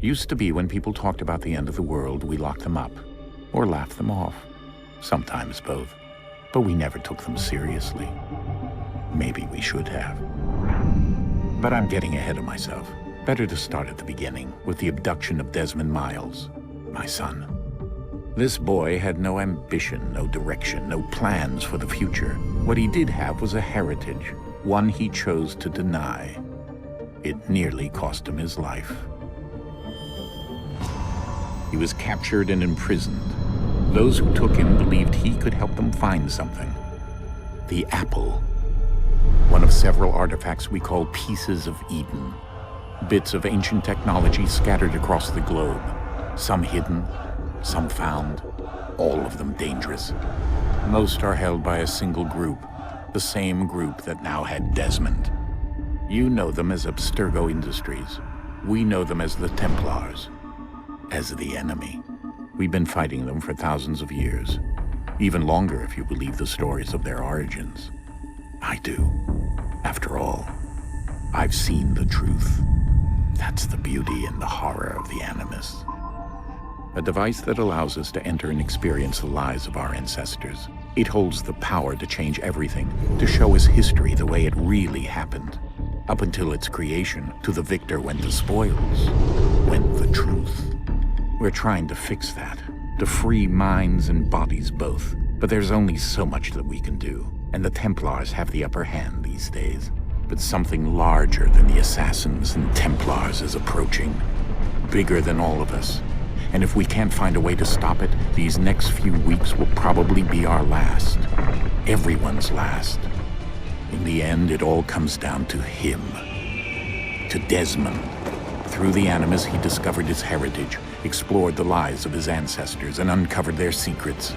Used to be when people talked about the end of the world, we locked them up, or laughed them off. Sometimes both. But we never took them seriously. Maybe we should have. But I'm getting ahead of myself. Better to start at the beginning, with the abduction of Desmond Miles, my son. This boy had no ambition, no direction, no plans for the future. What he did have was a heritage, one he chose to deny. It nearly cost him his life. He was captured and imprisoned. Those who took him believed he could help them find something. The apple. One of several artifacts we call pieces of Eden. Bits of ancient technology scattered across the globe. Some hidden, some found, all of them dangerous. Most are held by a single group, the same group that now had Desmond. You know them as Abstergo Industries. We know them as the Templars, as the enemy. We've been fighting them for thousands of years, even longer if you believe the stories of their origins. I do. After all, I've seen the truth. That's the beauty and the horror of the Animus. A device that allows us to enter and experience the lives of our ancestors. It holds the power to change everything, to show us history the way it really happened. Up until its creation, to the victor went the spoils, went the truth. We're trying to fix that, to free minds and bodies both. But there's only so much that we can do, and the Templars have the upper hand these days. But something larger than the Assassins and Templars is approaching, bigger than all of us. And if we can't find a way to stop it, these next few weeks will probably be our last. Everyone's last. In the end, it all comes down to him. To Desmond. Through the Animus, he discovered his heritage, explored the lives of his ancestors, and uncovered their secrets.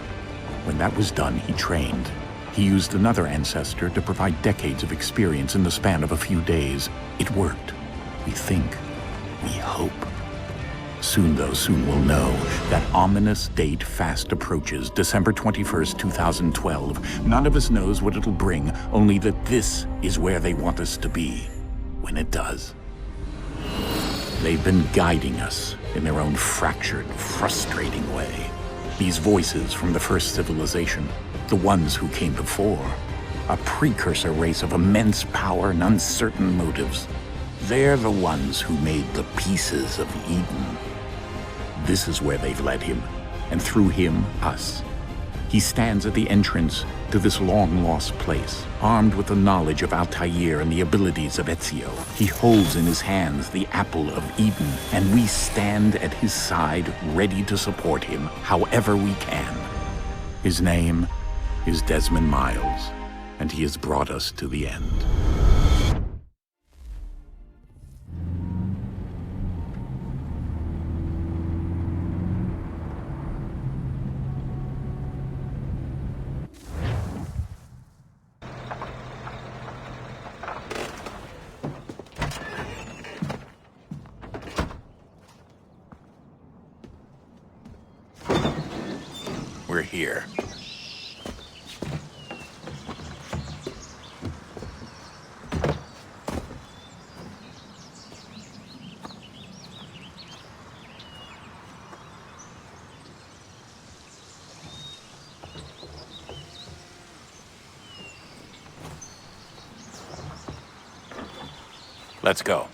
When that was done, he trained. He used another ancestor to provide decades of experience in the span of a few days. It worked. We think. We hope. Soon, though, soon we'll know. That ominous date fast approaches, December 21st, 2012. None of us knows what it'll bring, only that this is where they want us to be, when it does. They've been guiding us in their own fractured, frustrating way. These voices from the first civilization, the ones who came before, a precursor race of immense power and uncertain motives. They're the ones who made the pieces of Eden. This is where they've led him, and through him, us. He stands at the entrance to this long-lost place, armed with the knowledge of Altair and the abilities of Ezio. He holds in his hands the apple of Eden, and we stand at his side, ready to support him however we can. His name is Desmond Miles, and he has brought us to the end. We're here. Let's go.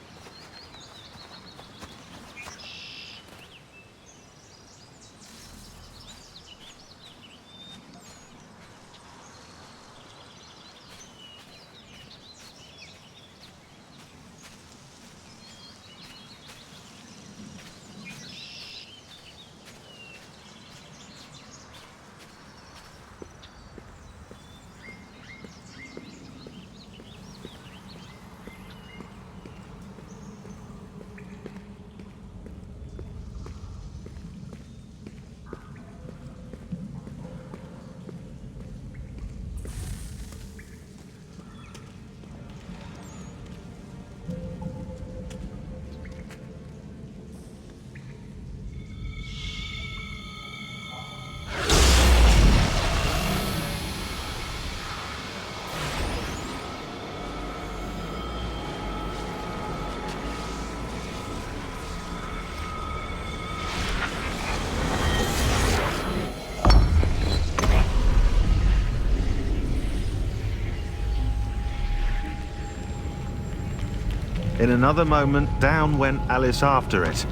In another moment, down went Alice after it,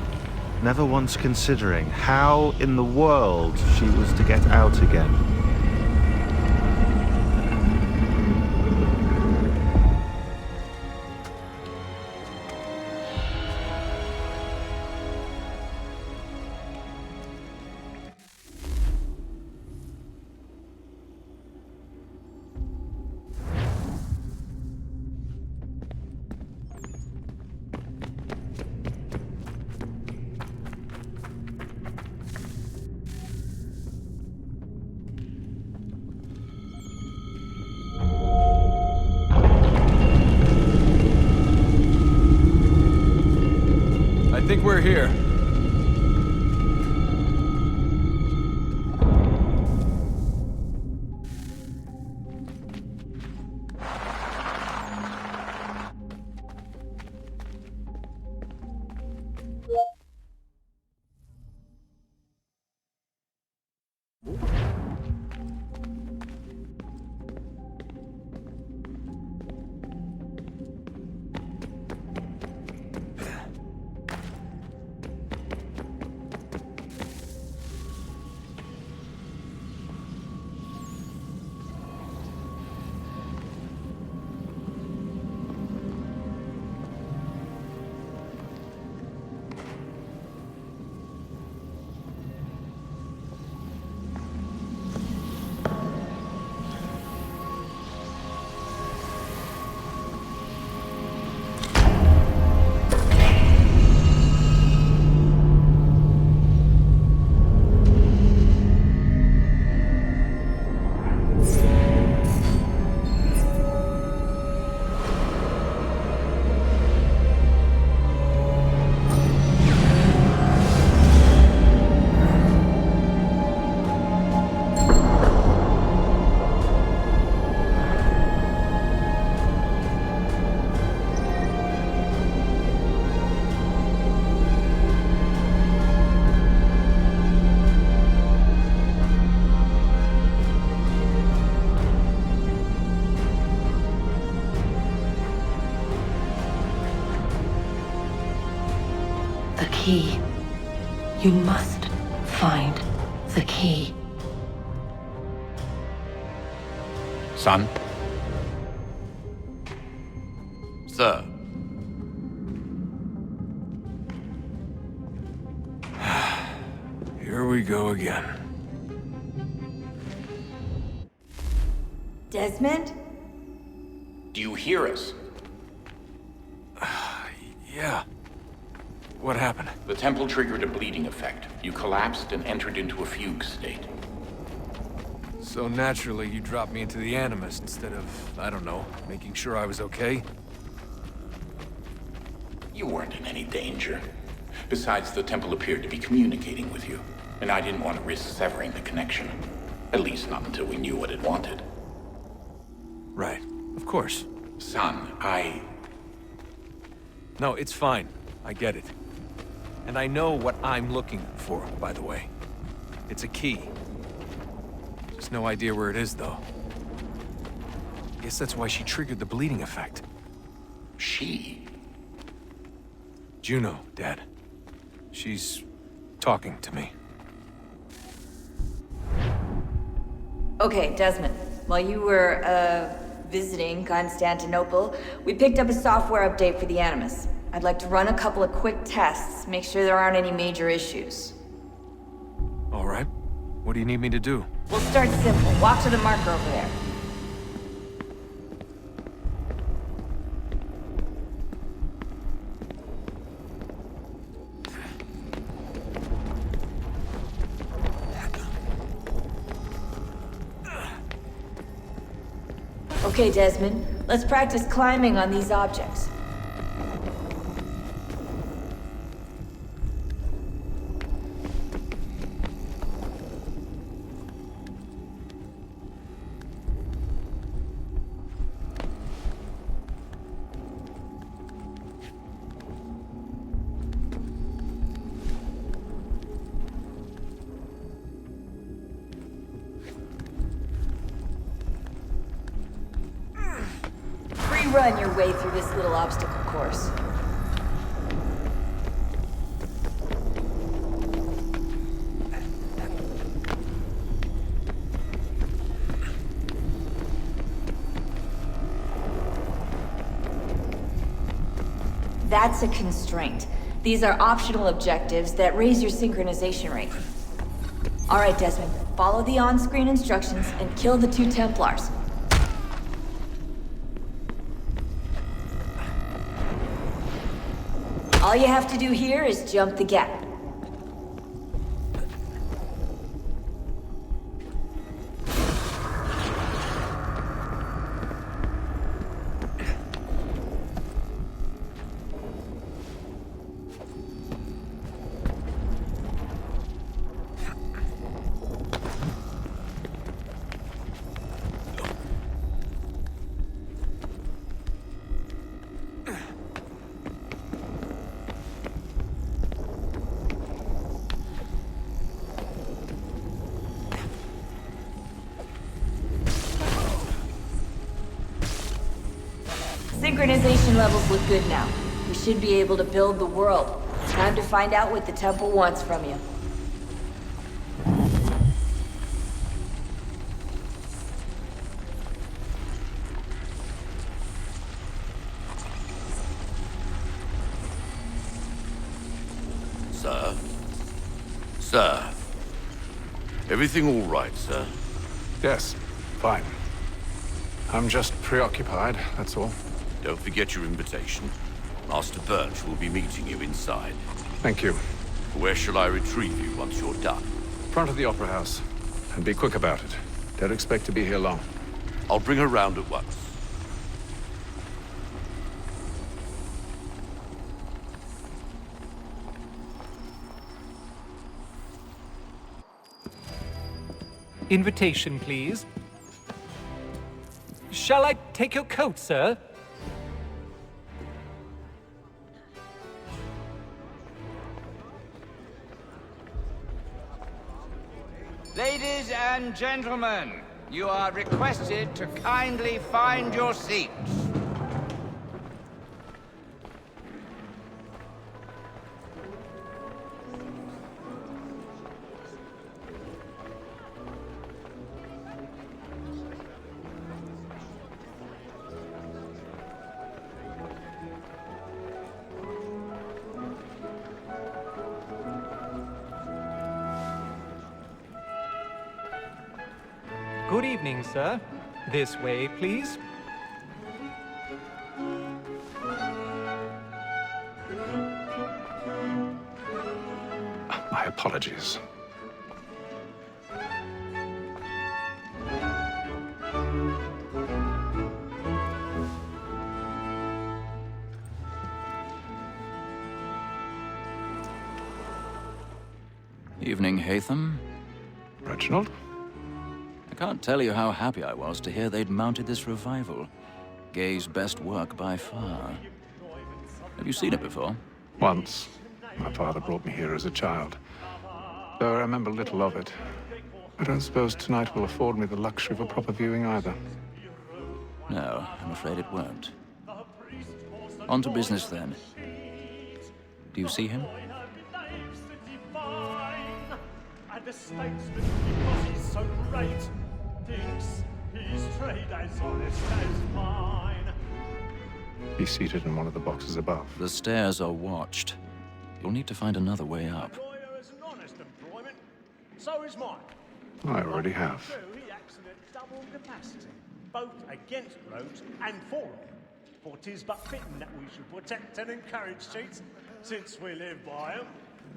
never once considering how in the world she was to get out again. I think we're here. The key. You must find the key. Son? Sir. Here we go again. Desmond? Do you hear us? Yeah. What happened? The temple triggered a bleeding effect. You collapsed and entered into a fugue state. So naturally, you dropped me into the Animus instead of, I don't know, making sure I was okay? You weren't in any danger. Besides, the temple appeared to be communicating with you, and I didn't want to risk severing the connection. At least not until we knew what it wanted. Right. Of course. Son, No, it's fine. I get it. And I know what I'm looking for, by the way. It's a key. Just no idea where it is, though. Guess that's why she triggered the bleeding effect. She? Juno, Dad. She's talking to me. Okay, Desmond. While you were, visiting Constantinople, we picked up a software update for the Animus. I'd like to run a couple of quick tests, make sure there aren't any major issues. All right. What do you need me to do? We'll start simple. Walk to the marker over there. Okay, Desmond. Let's practice climbing on these objects. Run your way through this little obstacle course. That's a constraint. These are optional objectives that raise your synchronization rate. Alright, Desmond. Follow the on-screen instructions and kill the 2 Templars. All you have to do here is jump the gap. Synchronization levels look good now. We should be able to build the world. Time to find out what the temple wants from you. Sir? Sir? Everything all right, sir? Yes, fine. I'm just preoccupied, that's all. Don't forget your invitation. Master Birch will be meeting you inside. Thank you. Where shall I retrieve you once you're done? Front of the Opera House. And be quick about it. Don't expect to be here long. I'll bring her round at once. Invitation, please. Shall I take your coat, sir? Ladies and gentlemen, you are requested to kindly find your seats. Good evening, sir. This way, please. My apologies. Evening, Hatham. Reginald? I can't tell you how happy I was to hear they'd mounted this revival. Gay's best work by far. Have you seen it before? Once. My father brought me here as a child. Though I remember little of it. I don't suppose tonight will afford me the luxury of a proper viewing either. No, I'm afraid it won't. On to business then. Do you see him? The statesman, because he's so great, thinks his trade as honest as mine. He's seated in one of the boxes above. The stairs are watched. You'll need to find another way up. Lawyer is an honest employment, so is mine. I already have. He acts in a double capacity, both against rogues and for them. For 'tis but fitting that we should protect and encourage cheats, since we live by them.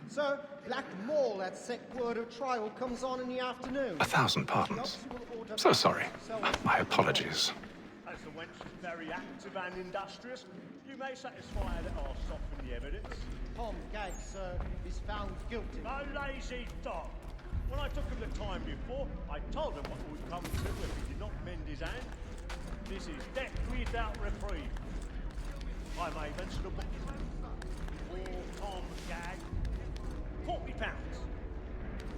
Sir, Black Mall at sec word of trial comes on in the afternoon. 1,000 pardons. So sorry. My apologies. As the wench is very active and industrious, you may satisfy her that I'll soften the evidence. Tom Gag, sir, is found guilty. A lazy dog. When I took him the time before, I told him what would come to if he did not mend his hand. This is death without reprieve. I may mention a book. For Tom Gag. £40.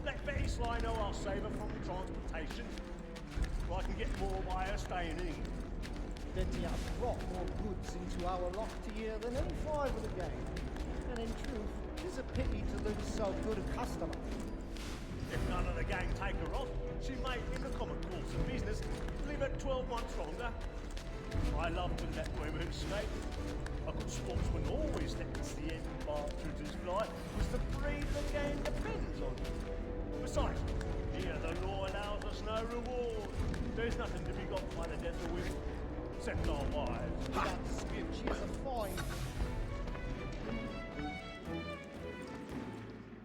Let Betty Sly know I'll save her from transportation, so I can get more by her staying in. Betty has brought more goods into our loft here than any 5 of the gang. And in truth, it's a pity to lose so good a customer. If none of the gang take her off, she may, in the common course of business, leave her 12 months longer. I love to let women skate. A good sportsman always lets the end partridges fly, because the breed of the game depends on it. Besides, here the law allows us no reward. There's nothing to be got by the death of women, except our wives. That sketch is a fine.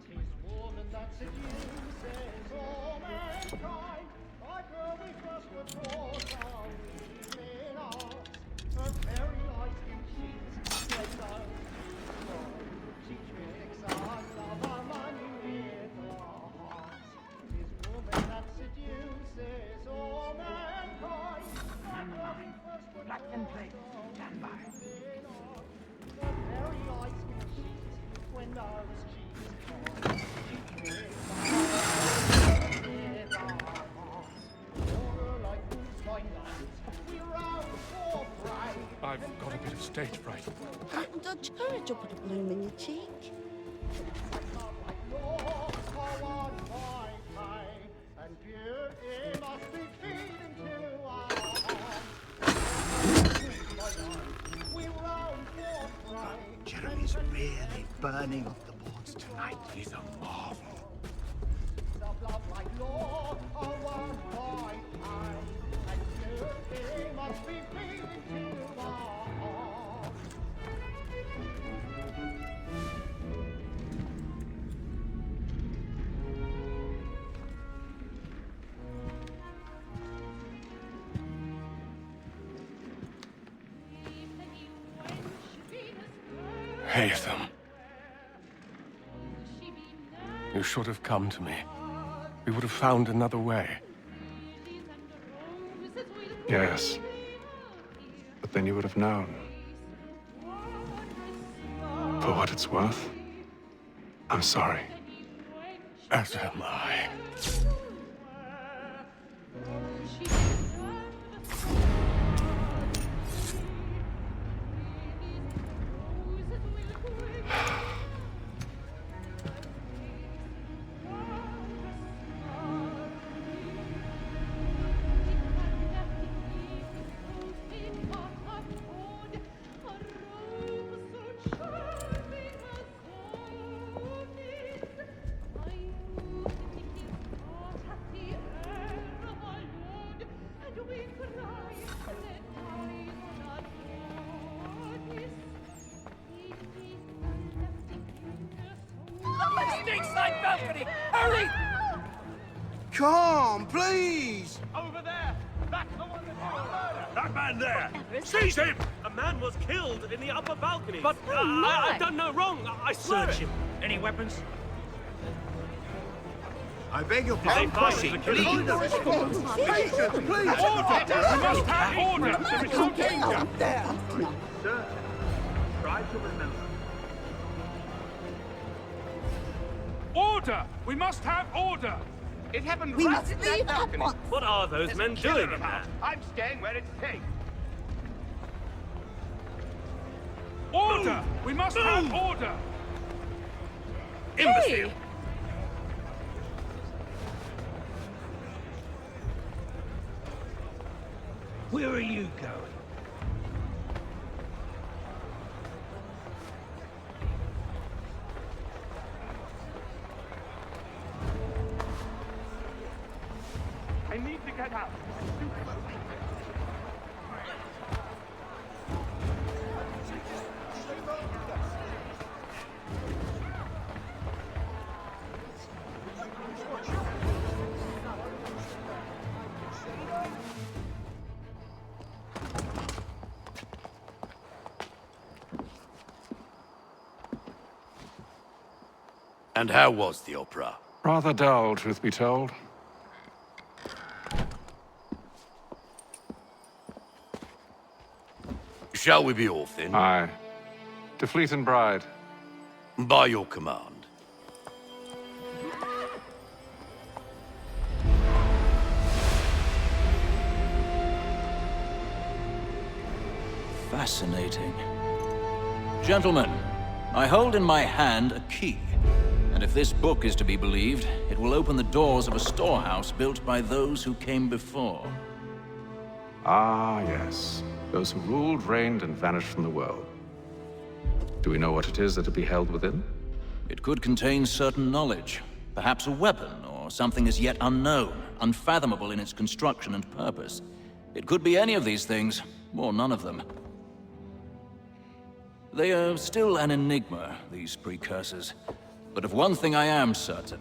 Tis woman that seduces all mankind. Like her we first were taught our weaving art. Her very light in sheets, like us. She tricks us of our money with her heart. Tis woman that seduces all mankind. Like her we first were taught our weaving art. Her very light in sheets, when ours cheeks caught. She tricks us with our heart. Like boots by night, we round for pride. I've got a bit of stage fright. Dodge courage or put a bloom in your cheek. And beauty must be feeding to our hearts. We round for pride. Jeremy's really burning off the boards tonight. He's a marvel. Love like law, a one by eye. And beauty must be feeding to our hearts. Haytham. You should have come to me. We would have found another way. Yes. But then you would have known. For what it's worth, I'm sorry. As am I. Hurry! Come, please! Over there! That's the one that did the murder! That man there! Seize him! A man was killed in the upper balcony. But I've done no wrong. I swear Search it. him. Any weapons? I beg your pardon, Chrissy, please! Patience, please! Order! We must have order! There is no danger! Sir, try to remember. Order! We must have order! It happened We right must in leave that at balcony. once. What are those There's men a killer doing in about. there? I'm staying where it's safe. Order! We must have order! Imbecile! Where are you going? I need to get out. And how was the opera? Rather dull, truth be told. Shall we be off then? Aye. To Fleet and Bride. By your command. Fascinating. Gentlemen, I hold in my hand a key. And if this book is to be believed, it will open the doors of a storehouse built by those who came before. Ah, yes. Those who ruled, reigned, and vanished from the world. Do we know what it is that will be held within? It could contain certain knowledge. Perhaps a weapon, or something as yet unknown, unfathomable in its construction and purpose. It could be any of these things, or none of them. They are still an enigma, these precursors. But of one thing I am certain.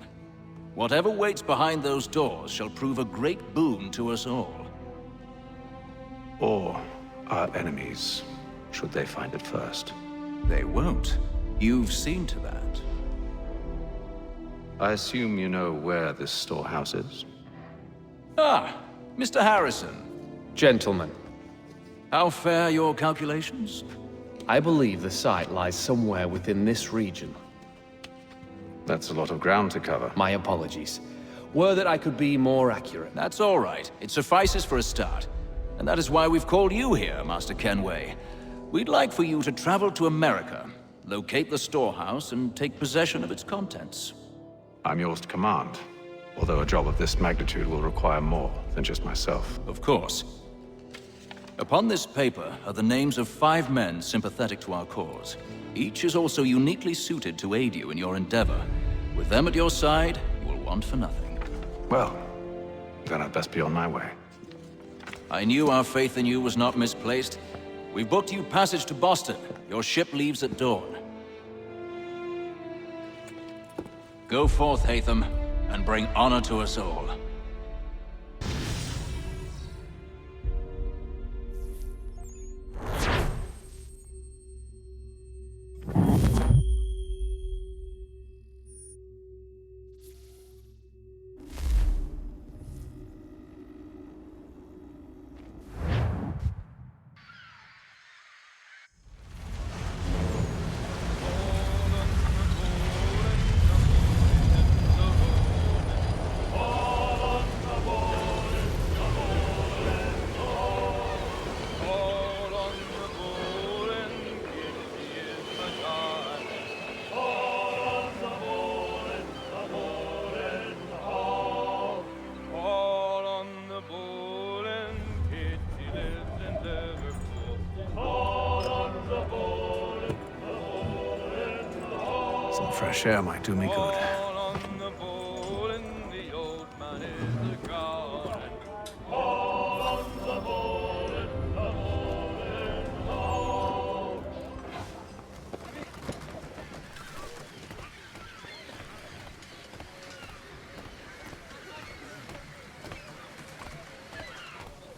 Whatever waits behind those doors shall prove a great boon to us all. Or our enemies, should they find it first. They won't. You've seen to that. I assume you know where this storehouse is? Ah, Mr. Harrison. Gentlemen, How fare your calculations? I believe the site lies somewhere within this region. That's a lot of ground to cover. My apologies. Were that I could be more accurate. That's all right. It suffices for a start. And that is why we've called you here, Master Kenway. We'd like for you to travel to America, locate the storehouse, and take possession of its contents. I'm yours to command, although a job of this magnitude will require more than just myself. Of course. Upon this paper are the names of 5 men sympathetic to our cause. Each is also uniquely suited to aid you in your endeavor. With them at your side, you will want for nothing. Well, then I'd best be on my way. I knew our faith in you was not misplaced. We've booked you passage to Boston. Your ship leaves at dawn. Go forth, Hatham, and bring honor to us all. Some fresh air might do me good.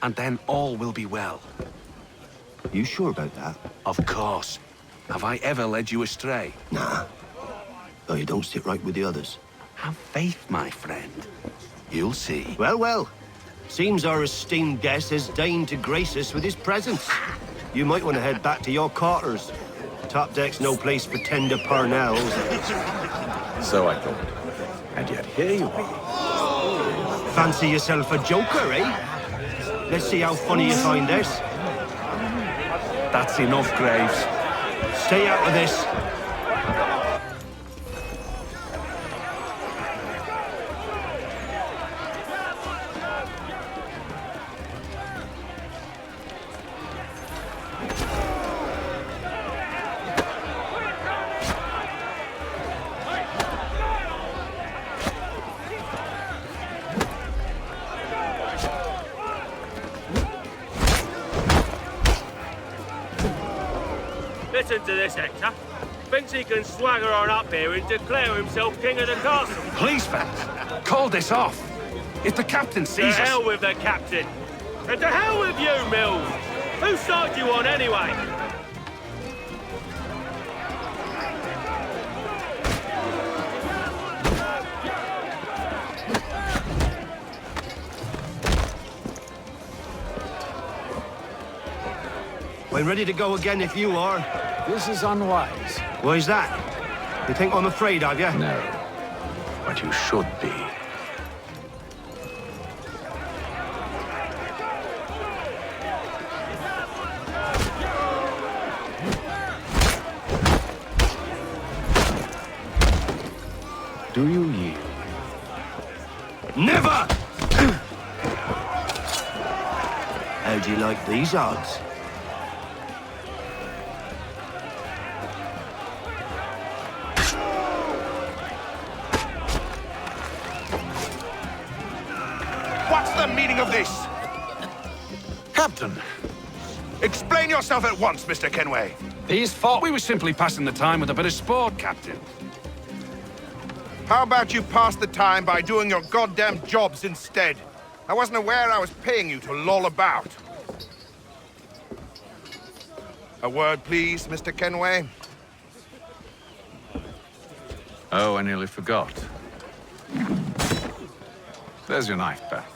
And then all will be well. You sure about that? Of course. Have I ever led you astray? Nah. Though you don't sit right with the others. Have faith, my friend. You'll see. Well, well. Seems our esteemed guest has deigned to grace us with his presence. You might want to head back to your quarters. Top deck's no place for tender parnells. So I thought. And yet here you are. Fancy yourself a joker, eh? Let's see how funny you find this. That's enough, Graves. Stay out of this. Listen to this, Hector. Thinks he can swagger on up here and declare himself king of the castle. Please, fellas, call this off. If the captain sees us... To hell with the captain. And to hell with you, Mills. Whose side you on, anyway? We're ready to go again if you are. This is unwise. Why's that? You think I'm afraid of you? No. But you should be. Do you yield? Never! How do you like these odds? What's the meaning of this? Captain, explain yourself at once, Mr. Kenway. These thought we were simply passing the time with a bit of sport, Captain. How about you pass the time by doing your goddamn jobs instead? I wasn't aware I was paying you to loll about. A word, please, Mr. Kenway. Oh, I nearly forgot. There's your knife back.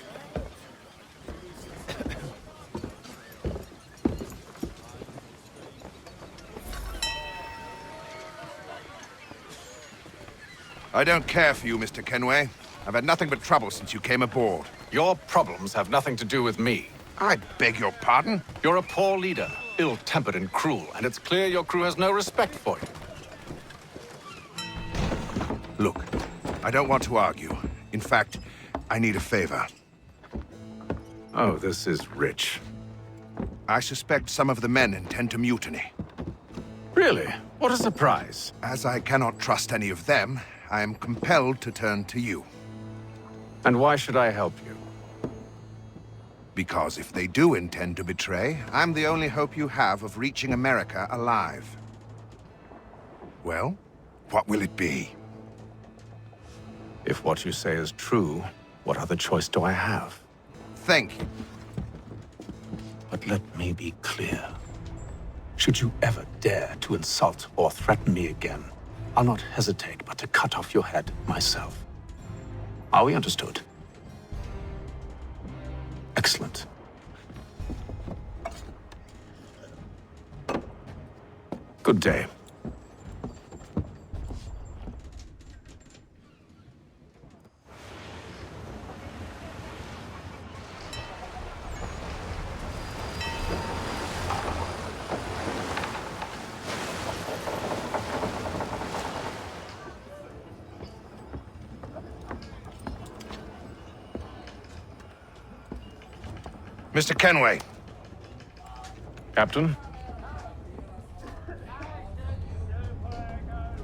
I don't care for you, Mr. Kenway. I've had nothing but trouble since you came aboard. Your problems have nothing to do with me. I beg your pardon? You're a poor leader, ill-tempered and cruel, and it's clear your crew has no respect for you. Look, I don't want to argue. In fact, I need a favor. Oh, this is rich. I suspect some of the men intend to mutiny. Really? What a surprise. As I cannot trust any of them, I am compelled to turn to you. And why should I help you? Because if they do intend to betray, I'm the only hope you have of reaching America alive. Well, what will it be? If what you say is true, what other choice do I have? Thank you. But let me be clear. Should you ever dare to insult or threaten me again, I'll not hesitate but to cut off your head myself. Are we understood? Excellent. Good day. Mr. Kenway. Captain?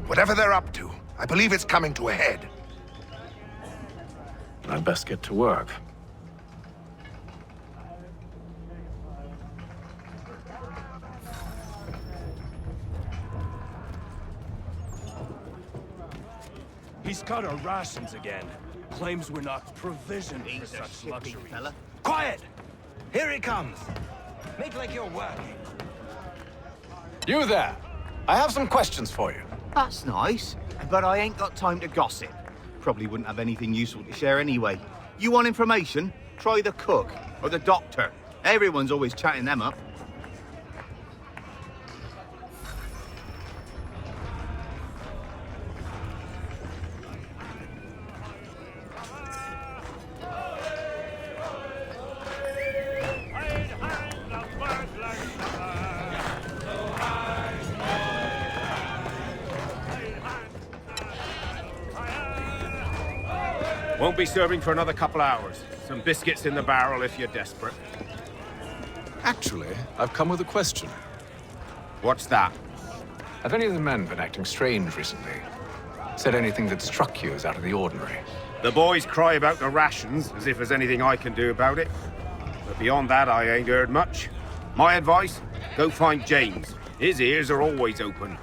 Whatever they're up to, I believe it's coming to a head. I'd best get to work. He's cut our rations again. Claims we're not provisioned for such luxuries. Fella. Quiet! Here it comes. Make like you're working. You there! I have some questions for you. That's nice, but I ain't got time to gossip. Probably wouldn't have anything useful to share anyway. You want information? Try the cook or the doctor. Everyone's always chatting them up. Won't be serving for another couple hours. Some biscuits in the barrel if you're desperate. Actually, I've come with a question. What's that? Have any of the men been acting strange recently? Said anything that struck you as out of the ordinary? The boys cry about the rations, as if there's anything I can do about it. But beyond that, I ain't heard much. My advice? Go find James. His ears are always open.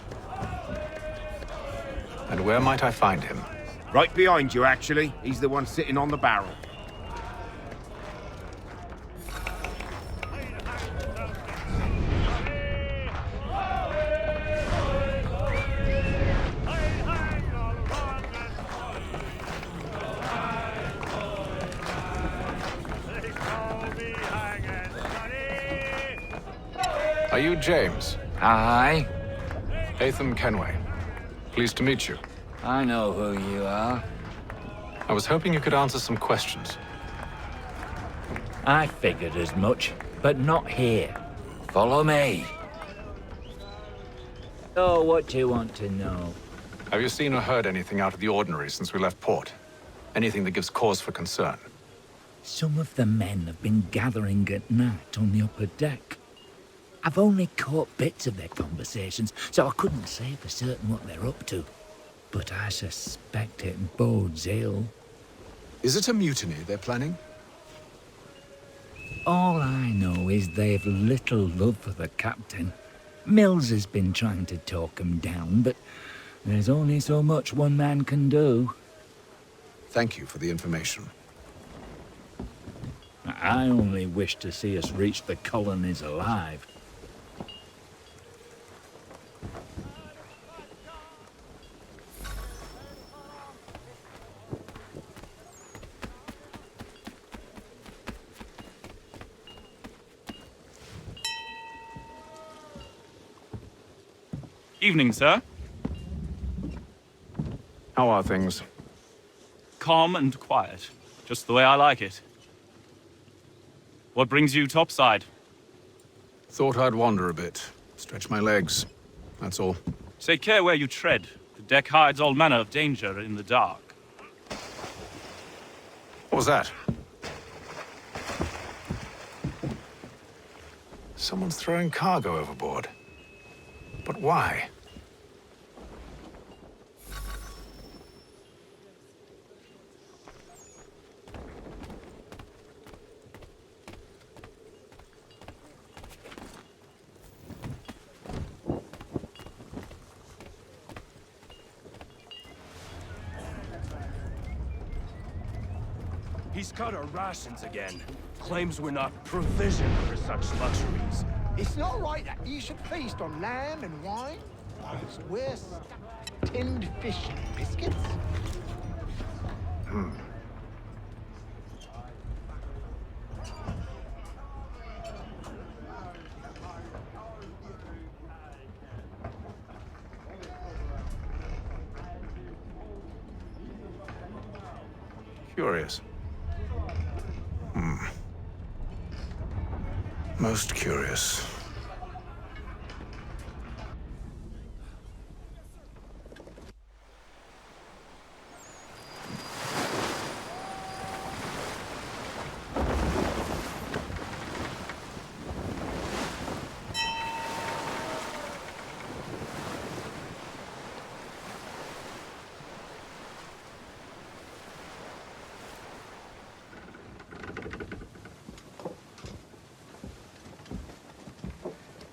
And where might I find him? Right behind you, actually. He's the one sitting on the barrel. Are you James? Aye. Hatham Kenway. Pleased to meet you. I know who you are. I was hoping you could answer some questions. I figured as much, but not here. Follow me. Oh, what do you want to know? Have you seen or heard anything out of the ordinary since we left port? Anything that gives cause for concern? Some of the men have been gathering at night on the upper deck. I've only caught bits of their conversations, so I couldn't say for certain what they're up to. But I suspect it bodes ill. Is it a mutiny they're planning? All I know is they've little love for the captain. Mills has been trying to talk him down, but there's only so much one man can do. Thank you for the information. I only wish to see us reach the colonies alive. Evening, sir. How are things? Calm and quiet. Just the way I like it. What brings you topside? Thought I'd wander a bit. Stretch my legs. That's all. Take care where you tread. The deck hides all manner of danger in the dark. What was that? Someone's throwing cargo overboard. But why? He's cut our rations again. Claims we're not provisioned for such luxuries. It's not right that you should feast on lamb and wine, whilst we're stuck tinned fish and biscuits. Curious. Most curious.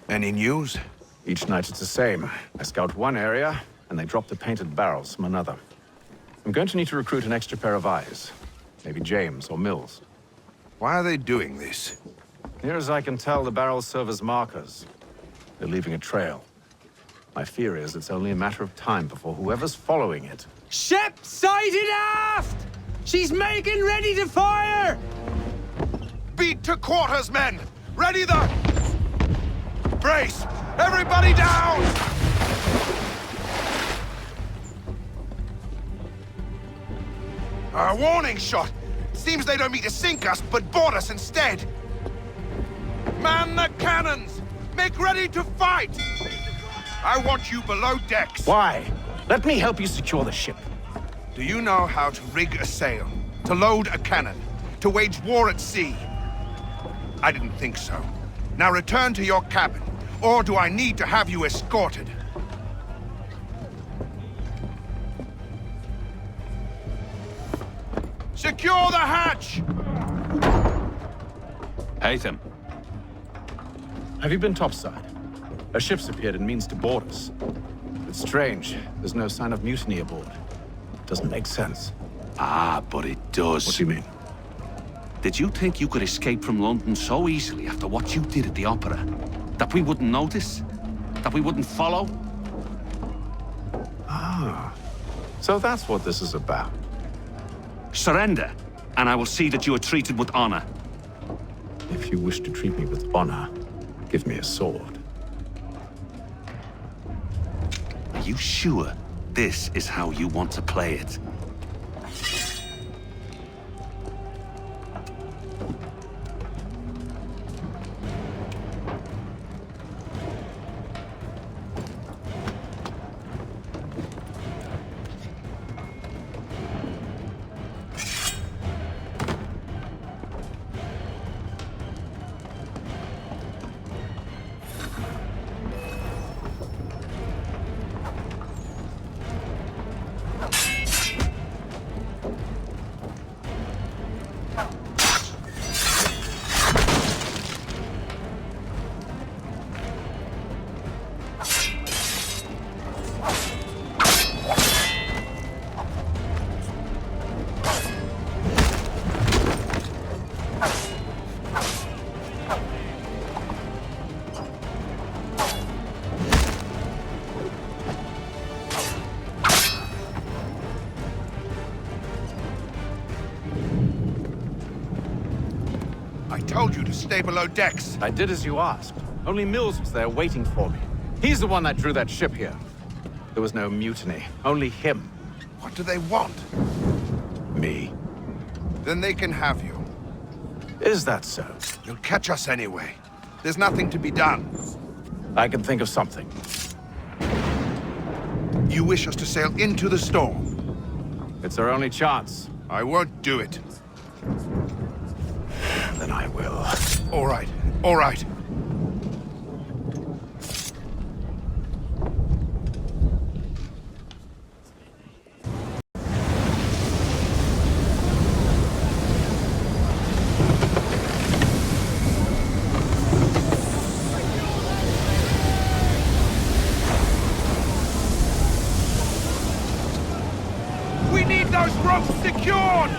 Any news? Each night it's the same. I scout one area, and they drop the painted barrels from another. I'm going to need to recruit an extra pair of eyes. Maybe James or Mills. Why are they doing this? Near as I can tell, the barrels serve as markers. They're leaving a trail. My fear is it's only a matter of time before whoever's following it... Ship sighted aft! She's making ready to fire! Beat to quarters, men! Ready the... Brace! Everybody down! A warning shot! Seems they don't mean to sink us, but board us instead! Man the cannons! Make ready to fight! I want you below decks. Why? Let me help you secure the ship. Do you know how to rig a sail? To load a cannon? To wage war at sea? I didn't think so. Now return to your cabin, or do I need to have you escorted? Secure the hatch! Haytham. Have you been topside? A ship's appeared and means to board us. It's strange. There's no sign of mutiny aboard. Doesn't make sense. Ah, but it does. What do you mean? Did you think you could escape from London so easily after what you did at the opera? That we wouldn't notice? That we wouldn't follow? Ah. So that's what this is about. Surrender, and I will see that you are treated with honor. If you wish to treat me with honor, give me a sword. Are you sure this is how you want to play it? told you to stay below decks. I did as you asked. Only Mills was there waiting for me. He's the one that drew that ship here. There was no mutiny, only him. What do they want? Me. Then they can have you. Is that so? You'll catch us anyway. There's nothing to be done. I can think of something. You wish us to sail into the storm? It's our only chance. I won't do it. Then I will. All right, all right. We need those ropes secured!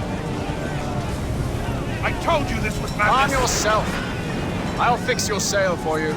I told you this was madness! Calm yourself. I'll fix your sail for you.